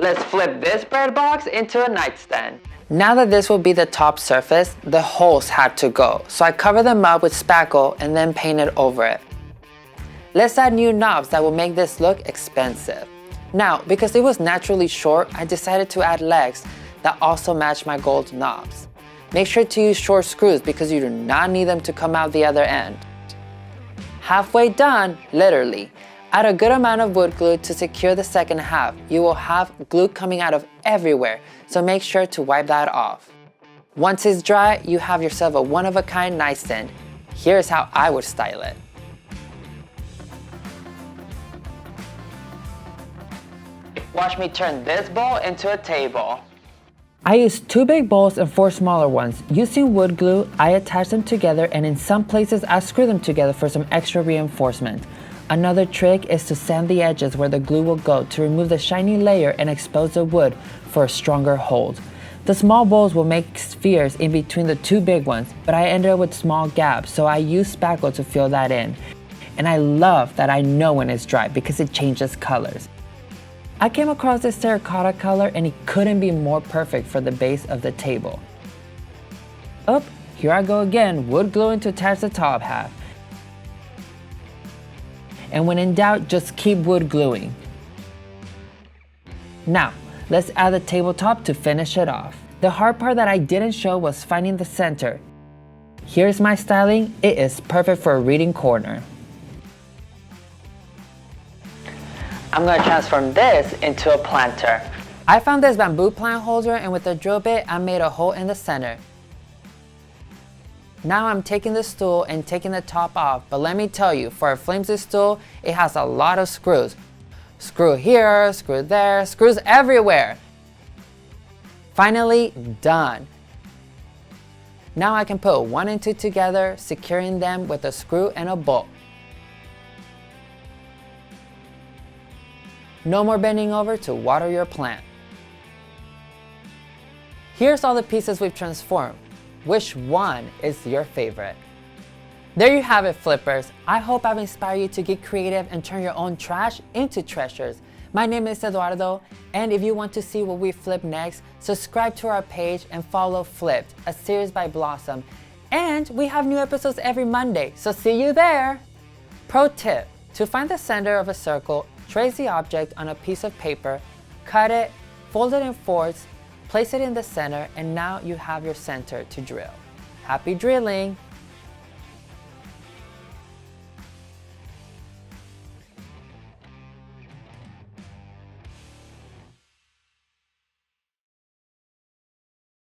Let's flip this bread box into a nightstand. Now that this will be the top surface, the holes had to go, so I cover them up with spackle and then painted over it. Let's add new knobs that will make this look expensive. Now, because it was naturally short, I decided to add legs that also match my gold knobs. Make sure to use short screws because you do not need them to come out the other end. Halfway done, literally. Add a good amount of wood glue to secure the second half. You will have glue coming out of everywhere, so make sure to wipe that off. Once it's dry, you have yourself a one-of-a-kind nightstand. Here's how I would style it. Watch me turn this bowl into a table. I used 2 big bowls and 4 smaller ones. Using wood glue, I attach them together, and in some places I screw them together for some extra reinforcement. Another trick is to sand the edges where the glue will go to remove the shiny layer and expose the wood for a stronger hold. The small bowls will make spheres in between the 2 big ones, but I ended up with small gaps, so I used spackle to fill that in. And I love that I know when it's dry because it changes colors. I came across this terracotta color and it couldn't be more perfect for the base of the table. Oh, here I go again, wood gluing to attach the top half. And when in doubt, just keep wood gluing. Now, let's add the tabletop to finish it off. The hard part that I didn't show was finding the center. Here's my styling, it is perfect for a reading corner. I'm going to transform this into a planter. I found this bamboo plant holder, and with a drill bit, I made a hole in the center. Now I'm taking the stool and taking the top off, but let me tell you, for a flimsy stool, it has a lot of screws. Screw here, screw there, screws everywhere. Finally, done. Now I can put 1 and 2 together, securing them with a screw and a bolt. No more bending over to water your plant. Here's all the pieces we've transformed. Which one is your favorite? There you have it, flippers. I hope I've inspired you to get creative and turn your own trash into treasures. My name is Eduardo, and if you want to see what we flip next, subscribe to our page and follow Flipped, a series by Blossom. And we have new episodes every Monday, so see you there! Pro tip, to find the center of a circle, trace the object on a piece of paper, cut it, fold it in fourths, place it in the center, and now you have your center to drill. Happy drilling!